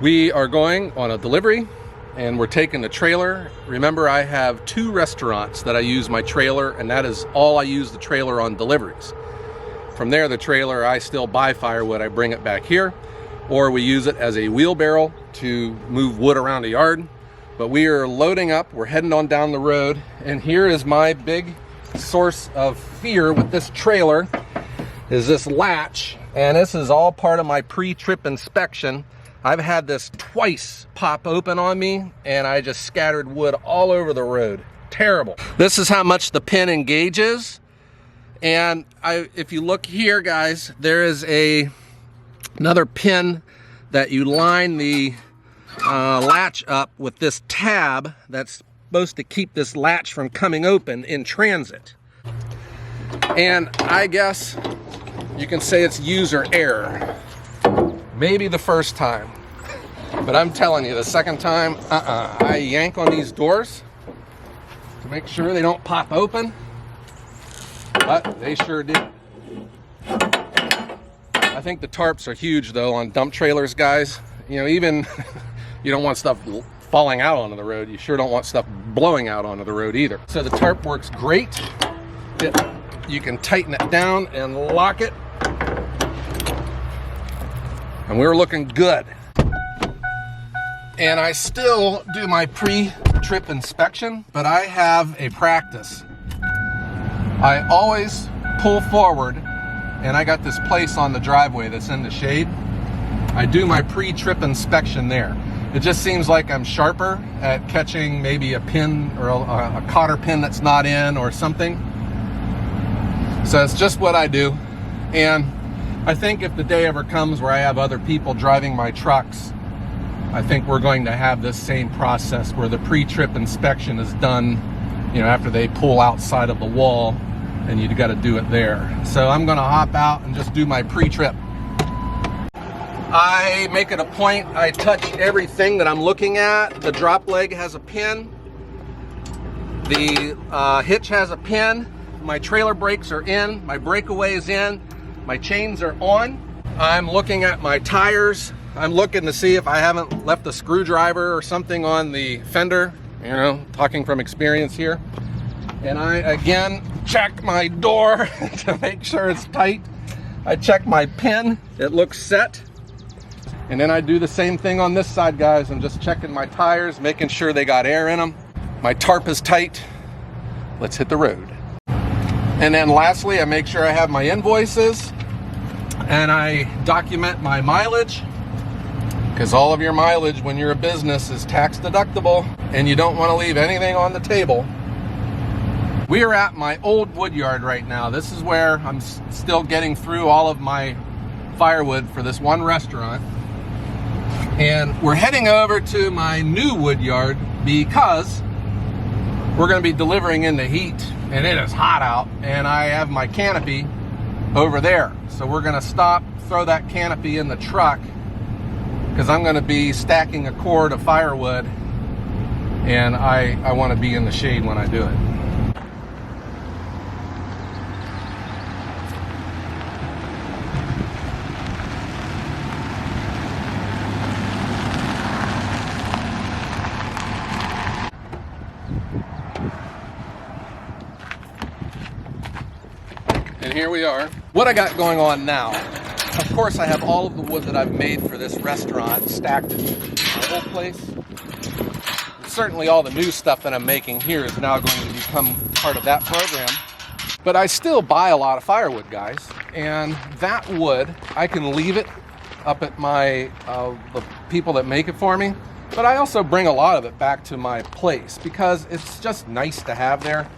We are going on a delivery and we're taking the trailer. Remember, I have 2 restaurants that I use my trailer, and that is all I use the trailer on deliveries. From there, the trailer, I still buy firewood, I bring it back here, or we use it as a wheelbarrow to move wood around the yard. But we are loading up, we're heading on down the road, and here is my big source of fear with this trailer, is this latch. And this is all part of my pre-trip inspection. I've had this twice pop open on me, and I just scattered wood all over the road. Terrible. This is how much the pin engages. And if you look here, guys, there is another pin that you line the latch up with this tab that's supposed to keep this latch from coming open in transit. And I guess you can say it's user error. Maybe the first time, but I'm telling you, the second time, I yank on these doors to make sure they don't pop open, but they sure did. I think the tarps are huge though on dump trailers, guys. You know, even you don't want stuff falling out onto the road. You sure don't want stuff blowing out onto the road either. So the tarp works great. You can tighten it down and lock it. And we were looking good. And I still do my pre-trip inspection, but I have a practice. I always pull forward, and I got this place on the driveway that's in the shade. I do my pre-trip inspection there. It just seems like I'm sharper at catching maybe a pin or a cotter pin that's not in or something. So it's just what I do. And I think if the day ever comes where I have other people driving my trucks, I think we're going to have this same process where the pre-trip inspection is done, you know, after they pull outside of the wall, and you got to do it there. So I'm going to hop out and just do my pre-trip. I make it a point, I touch everything that I'm looking at. The drop leg has a pin. The hitch has a pin. My trailer brakes are in. My breakaway is in. My chains are on. I'm looking at my tires. I'm looking to see if I haven't left a screwdriver or something on the fender, you know, talking from experience here. And I, again, check my door to make sure it's tight. I check my pin, it looks set. And then I do the same thing on this side, guys. I'm just checking my tires, making sure they got air in them. My tarp is tight. Let's hit the road. And then lastly, I make sure I have my invoices and I document my mileage, because all of your mileage when you're a business is tax deductible and you don't want to leave anything on the table. We are at my old wood yard right now. This is where I'm still getting through all of my firewood for this one restaurant. And we're heading over to my new wood yard because we're going to be delivering in the heat, and it is hot out, and I have my canopy over there. So we're going to stop, throw that canopy in the truck, because I'm going to be stacking a cord of firewood, and I want to be in the shade when I do it. And here we are. What I got going on now, of course I have all of the wood that I've made for this restaurant stacked in my whole place. Certainly all the new stuff that I'm making here is now going to become part of that program. But I still buy a lot of firewood, guys. And that wood, I can leave it up at my, the people that make it for me. But I also bring a lot of it back to my place because it's just nice to have there.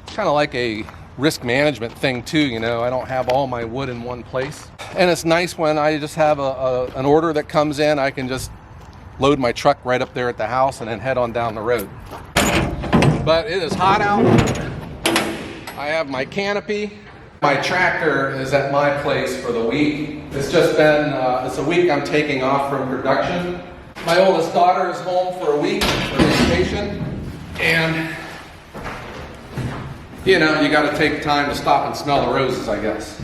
It's kind of like a risk management thing too, you know. I don't have all my wood in one place. And it's nice when I just have an order that comes in, I can just load my truck right up there at the house and then head on down the road. But it is hot out. I have my canopy. My tractor is at my place for the week. It's just been, it's a week I'm taking off from production. My oldest daughter is home for a week for vacation, and you know, you got to take time to stop and smell the roses, I guess.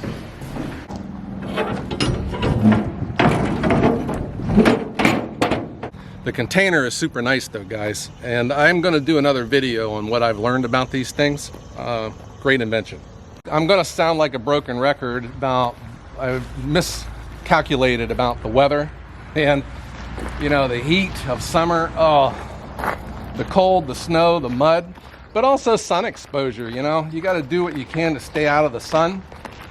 The container is super nice though, guys. And I'm gonna do another video on what I've learned about these things. Great invention. I'm gonna sound like a broken record about, I've miscalculated about the weather and, you know, the heat of summer. Oh, the cold, the snow, the mud, but also sun exposure. You know, you got to do what you can to stay out of the sun,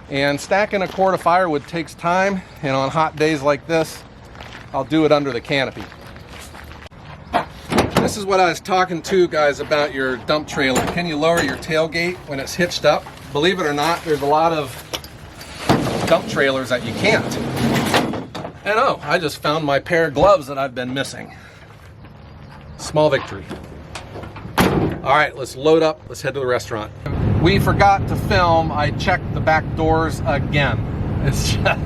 and stacking a quart of firewood takes time, and on hot days like this I'll do it under the canopy. This is what I was talking to guys about your dump trailer. Can you lower your tailgate when it's hitched up? Believe it or not, there's a lot of dump trailers that you can't. And oh, I just found my pair of gloves that I've been missing. Small victory. All right, let's load up. Let's head to the restaurant. We forgot to film. I checked the back doors again. It's just,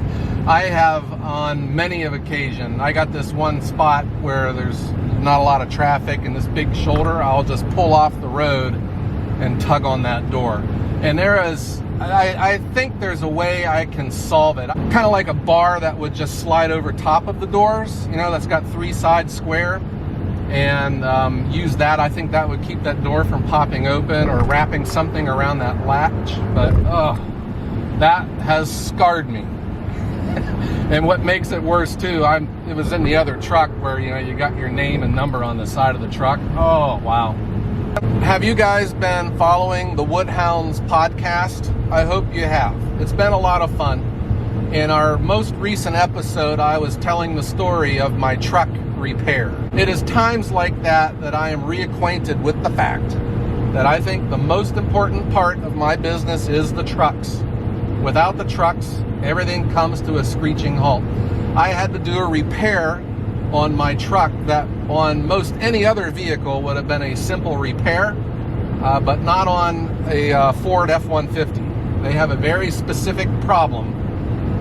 I have on many of occasion. I got this one spot where there's not a lot of traffic and this big shoulder. I'll just pull off the road and tug on that door. And there is, I think there's a way I can solve it. Kind of like a bar that would just slide over top of the doors, you know, that's got 3 sides square. And use that. I think that would keep that door from popping open, or wrapping something around that latch. But oh, that has scarred me. And what makes it worse too, it was in the other truck where, you know, you got your name and number on the side of the truck. Oh wow. Have you guys been following the Woodhounds podcast? I hope you have. It's been a lot of fun. In our most recent episode, I was telling the story of my truck repair. It is times like that that I am reacquainted with the fact that I think the most important part of my business is the trucks. Without the trucks, everything comes to a screeching halt. I had to do a repair on my truck that on most any other vehicle would have been a simple repair, but not on a Ford F-150. They have a very specific problem,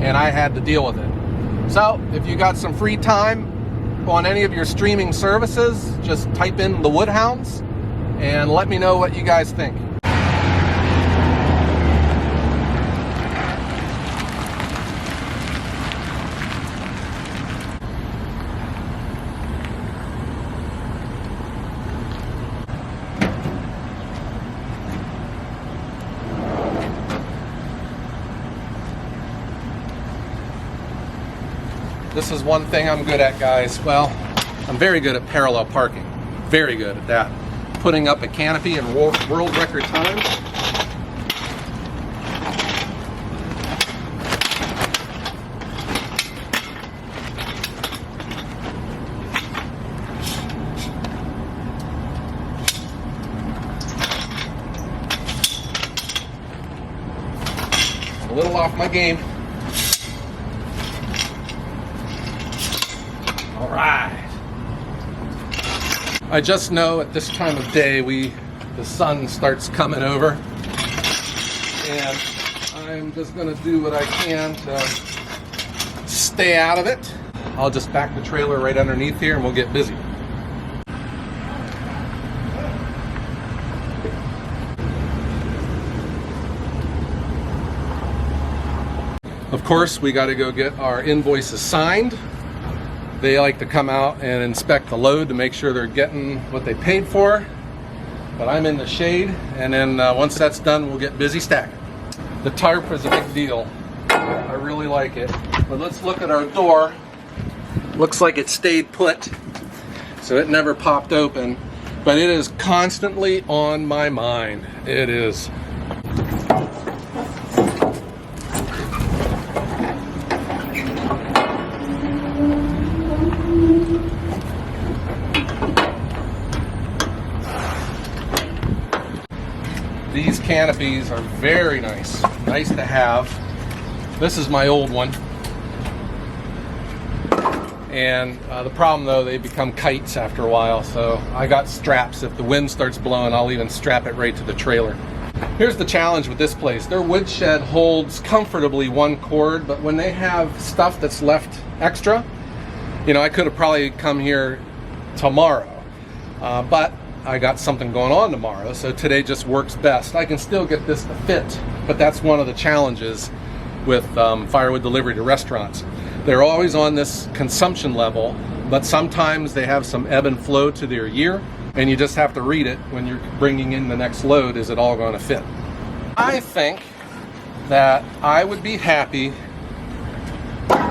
and I had to deal with it. So if you got some free time on any of your streaming services, just type in the Woodhounds and let me know what you guys think. This is one thing I'm good at, guys. Well, I'm very good at parallel parking. Very good at that. Putting up a canopy in world record time. A little off my game. All right. I just know at this time of day the sun starts coming over, and I'm just gonna do what I can to stay out of it. I'll just back the trailer right underneath here and we'll get busy. Of course, we got to go get our invoices signed. They like to come out and inspect the load to make sure they're getting what they paid for. But I'm in the shade, and then once that's done, we'll get busy stacking. The tarp is a big deal. I really like it. But let's look at our door. Looks like it stayed put, so it never popped open. But it is constantly on my mind. It is. These canopies are very nice. Nice to have. This is my old one. And the problem though, they become kites after a while, so I got straps. If the wind starts blowing, I'll even strap it right to the trailer. Here's the challenge with this place. Their woodshed holds comfortably one cord, but when they have stuff that's left extra, you know, I could have probably come here tomorrow, but I got something going on tomorrow, so today just works best. I can still get this to fit, but that's one of the challenges with firewood delivery to restaurants. They're always on this consumption level, but sometimes they have some ebb and flow to their year, and you just have to read it when you're bringing in the next load. Is it all going to fit? I think that I would be happy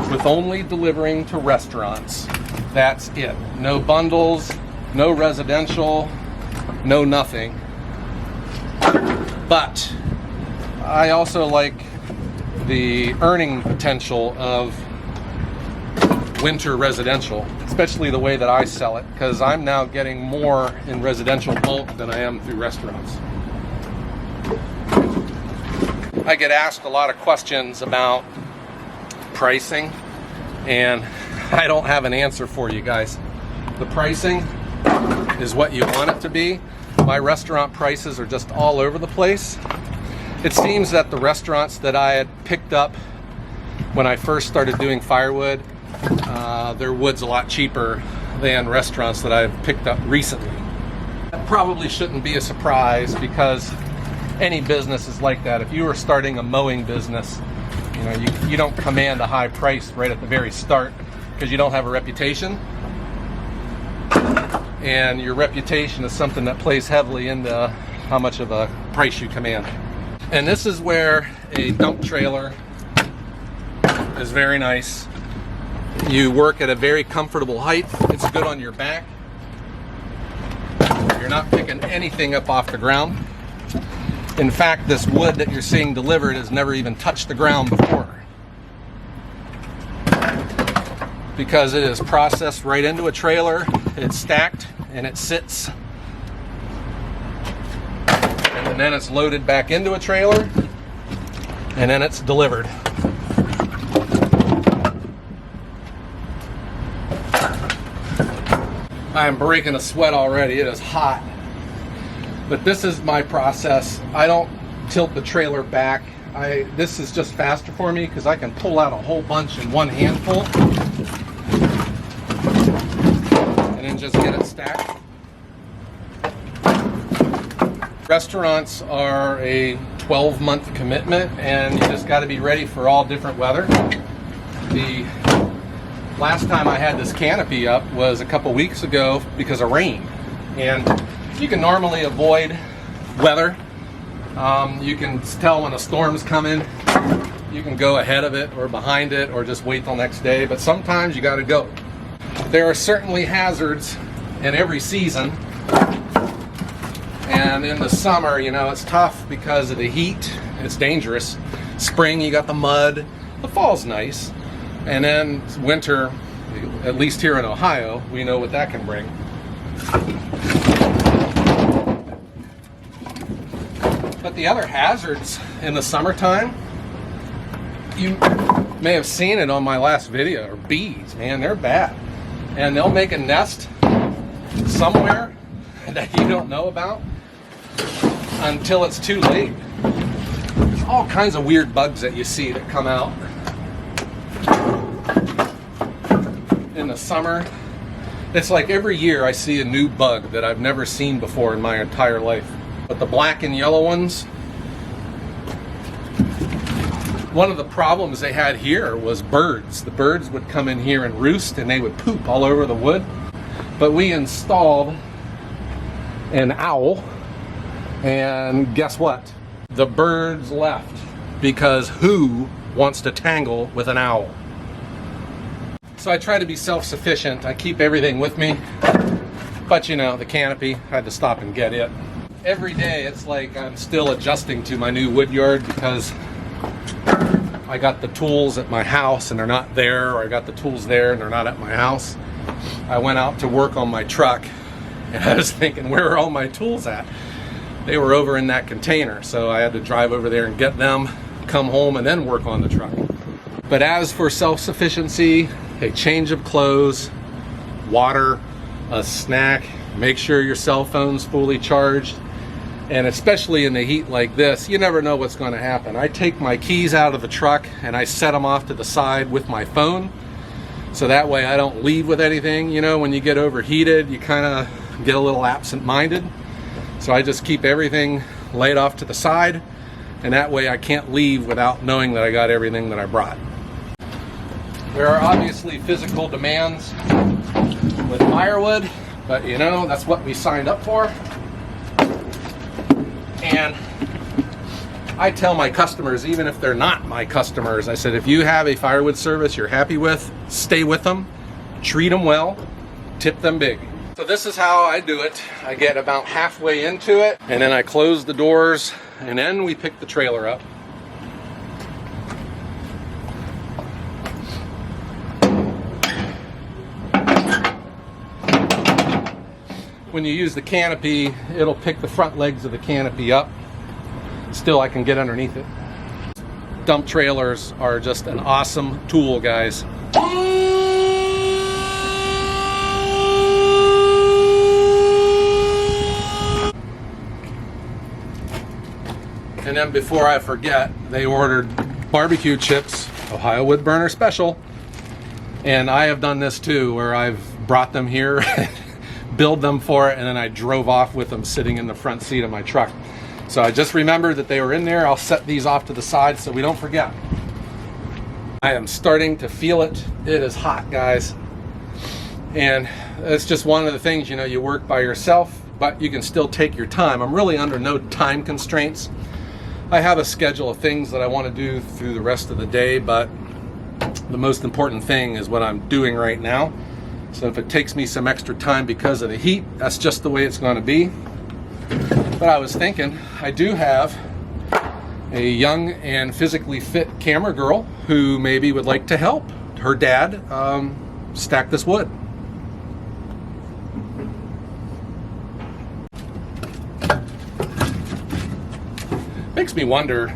with only delivering to restaurants. That's it. No bundles, no residential, no nothing. But I also like the earning potential of winter residential, especially the way that I sell it, because I'm now getting more in residential bulk than I am through restaurants. I get asked a lot of questions about pricing, and I don't have an answer for you guys. The pricing is what you want it to be. My restaurant prices are just all over the place. It seems that the restaurants that I had picked up when I first started doing firewood, their wood's a lot cheaper than restaurants that I've picked up recently. That probably shouldn't be a surprise, because any business is like that. If you were starting a mowing business, you don't command a high price right at the very start, because you don't have a reputation. And your reputation is something that plays heavily into how much of a price you command. And this is where a dump trailer is very nice. You work at a very comfortable height. It's good on your back. You're not picking anything up off the ground. In fact, this wood that you're seeing delivered has never even touched the ground before, because it is processed right into a trailer. It's stacked and it sits, and then it's loaded back into a trailer, and then it's delivered. I am breaking a sweat already. It is hot. But this is my process. I don't tilt the trailer back. This is just faster for me, because I can pull out a whole bunch in one handful and then just get it stacked. Restaurants are a 12-month commitment, and you just got to be ready for all different weather. The last time I had this canopy up was a couple weeks ago because of rain, and you can normally avoid weather. You can tell when a storm's coming. You can go ahead of it or behind it, or just wait till next day, but sometimes you got to go. There are certainly hazards in every season, and in the summer, it's tough because of the heat. It's dangerous. Spring, you got the mud. The fall's nice, and then winter, at least here in Ohio, we know what that can bring. But the other hazards in the summertime, you may have seen it on my last video, are bees. Man, they're bad. And they'll make a nest somewhere that you don't know about until it's too late. There's all kinds of weird bugs that you see that come out in the summer. It's like every year I see a new bug that I've never seen before in my entire life. But the black and yellow ones, one of the problems they had here was birds. The birds would come in here and roost, and they would poop all over the wood. But we installed an owl, and guess what? The birds left, because who wants to tangle with an owl? So I try to be self-sufficient. I keep everything with me. But the canopy, I had to stop and get it. Every day it's like I'm still adjusting to my new wood yard, because I got the tools at my house and they're not there, or I got the tools there and they're not at my house. I went out to work on my truck, and I was thinking, where are all my tools at? They were over in that container, so I had to drive over there and get them, come home, and then work on the truck. But as for self-sufficiency, a change of clothes, water, a snack, make sure your cell phone's fully charged. And especially in the heat like this, you never know what's going to happen. I take my keys out of the truck and I set them off to the side with my phone, so that way I don't leave with anything. When you get overheated, you kind of get a little absent-minded. So I just keep everything laid off to the side, and that way I can't leave without knowing that I got everything that I brought. There are obviously physical demands with firewood, but you know, that's what we signed up for. And I tell my customers, even if they're not my customers, I said, if you have a firewood service you're happy with, stay with them, treat them well, tip them big. So this is how I do it. I get about halfway into it, and then I close the doors, and then we pick the trailer up. When you use the canopy, it'll pick the front legs of the canopy up. Still, I can get underneath it. Dump trailers are just an awesome tool, guys. And then before I forget, they ordered barbecue chips, Ohio Wood Burner Special. And I have done this too, where I've brought them here, billed them for it, and then I drove off with them sitting in the front seat of my truck. So I just remembered that they were in there. I'll set these off to the side so we don't forget. I am starting to feel it. It is hot, guys. And it's just one of the things, you know, you work by yourself, but you can still take your time. I'm really under no time constraints. I have a schedule of things that I want to do through the rest of the day, but the most important thing is what I'm doing right now. So if it takes me some extra time because of the heat, that's just the way it's going to be. But I was thinking, I do have a young and physically fit camera girl who maybe would like to help her dad stack this wood. Makes me wonder,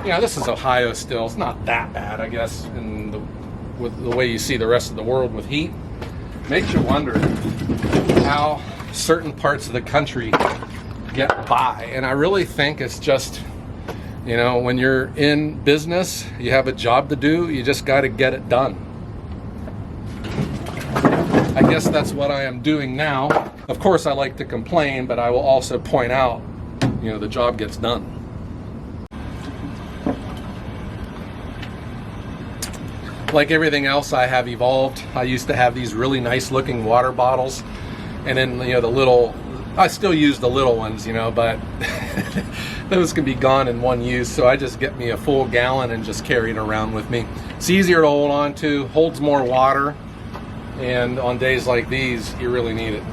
you know, this is Ohio still. It's not that bad, I guess, with the way you see the rest of the world with heat. Makes you wonder how certain parts of the country get by. And I really think it's just, you know, when you're in business, you have a job to do, you just got to get it done. I guess that's what I am doing now. Of course, I like to complain, but I will also point out, you know, the job gets done. Like everything else, I have evolved. I used to have these really nice looking water bottles, and then, you know, I still use the little ones, you know, but those can be gone in one use. So I just get me a full gallon and just carry it around with me. It's easier to hold on to, holds more water, and on days like these, you really need it.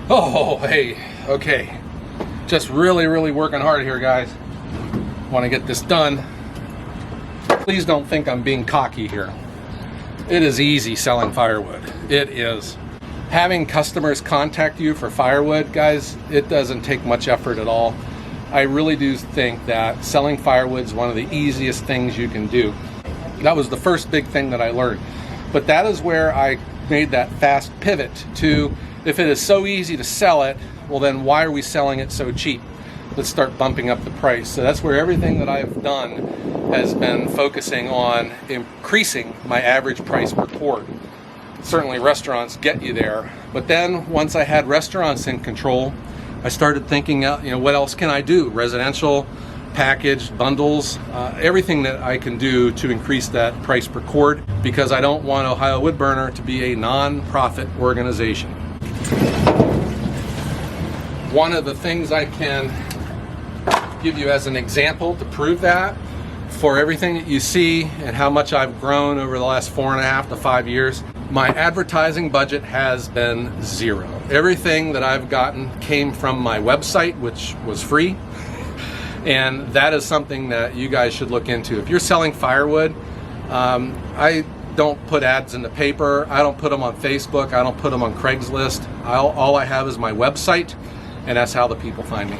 Oh, hey, okay. Just really working hard here, guys. Want to get this done. Please don't think I'm being cocky here. It is easy selling firewood. It is. Having customers contact you for firewood, guys, it doesn't take much effort at all. I really do think that selling firewood is one of the easiest things you can do. That was the first big thing that I learned. But that is where I made that fast pivot to, if it is so easy to sell it, well then why are we selling it so cheap? Let's start bumping up the price. So that's where everything that I've done has been focusing on increasing my average price per quart. Certainly restaurants get you there, but then once I had restaurants in control, I started thinking, you know, what else can I do? Residential, packaged, bundles, everything that I can do to increase that price per quart, because I don't want Ohio Wood Burner to be a non-profit organization. One of the things I can give you as an example to prove that, for everything that you see and how much I've grown over the last 4.5 to 5 years, my advertising budget has been zero. Everything that I've gotten came from my website, which was free, and that is something that you guys should look into. If you're selling firewood, I don't put ads in the paper, I don't put them on Facebook, I don't put them on Craigslist. All I have is my website, and that's how the people find me.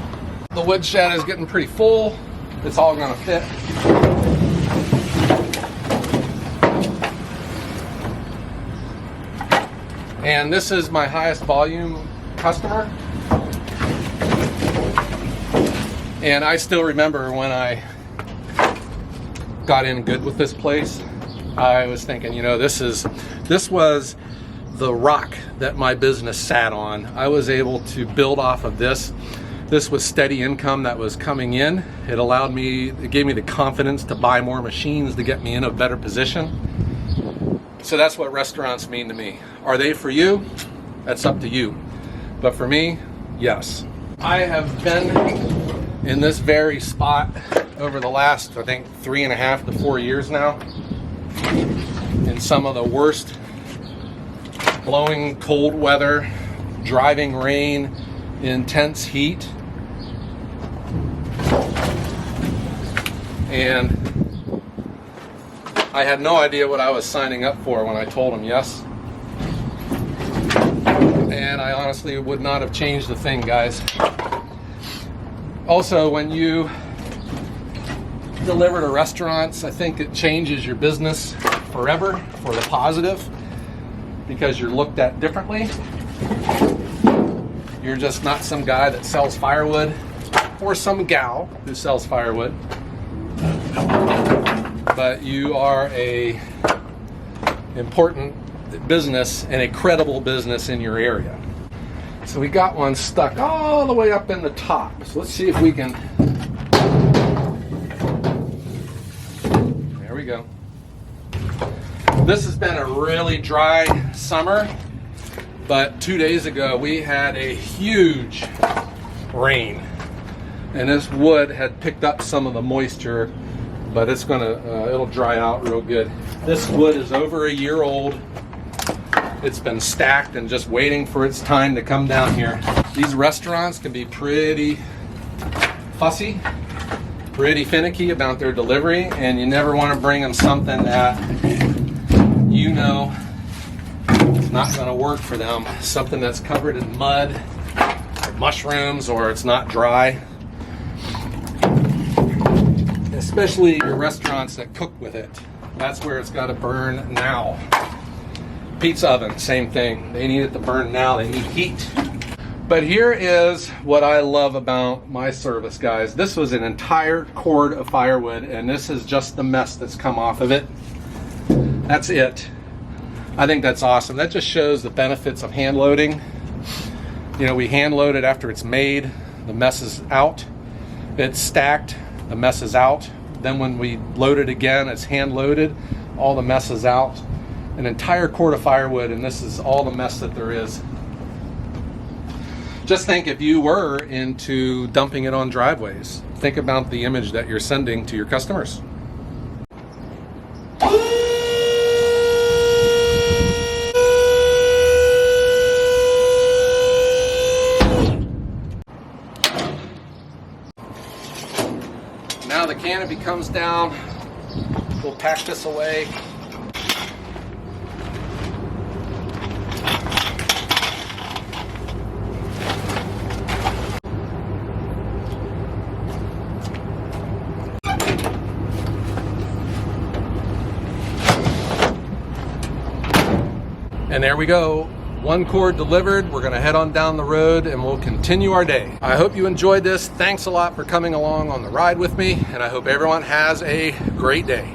The wood shed is getting pretty full. It's all gonna fit. And this is my highest volume customer. And I still remember when I got in good with this place, I was thinking, you know, this was the rock that my business sat on. I was able to build off of this This was steady income that was coming in. It allowed me, it gave me the confidence to buy more machines to get me in a better position. So that's what restaurants mean to me. Are they for you? That's up to you. But for me, yes. I have been in this very spot over the last, I think, 3.5 to 4 years now, in some of the worst blowing cold weather, driving rain, intense heat. And I had no idea what I was signing up for when I told him yes. And I honestly would not have changed a thing, guys. Also, when you deliver to restaurants, I think it changes your business forever for the positive, because you're looked at differently. You're just not some guy that sells firewood, or some gal who sells firewood, but you are a important business and a credible business in your area. So we got one stuck all the way up in the top. So let's see if we can. There we go. This has been a really dry summer, but 2 days ago we had a huge rain, and this wood had picked up some of the moisture, but it's gonna it'll dry out real good. This wood is over a year old. It's been stacked and just waiting for its time to come down here. These restaurants can be pretty fussy, pretty finicky about their delivery, and you never want to bring them something that you know is not going to work for them. Something that's covered in mud or mushrooms, or it's not dry. Especially your restaurants that cook with it. That's where it's got to burn now. Pizza oven, same thing. They need it to burn now. They need heat. But here is what I love about my service, guys. This was an entire cord of firewood, and this is just the mess that's come off of it. That's it. I think that's awesome. That just shows the benefits of hand loading. You know, we hand load it after it's made. The mess is out. It's stacked. The mess is out. Then when we load it again, it's hand loaded. All the mess is out. An entire cord of firewood, and this is all the mess that there is. Just think, if you were into dumping it on driveways, think about the image that you're sending to your customers. Now the canopy comes down. We'll pack this away. And there we go. One cord delivered. We're going to head on down the road and we'll continue our day. I hope you enjoyed this. Thanks a lot for coming along on the ride with me, and I hope everyone has a great day.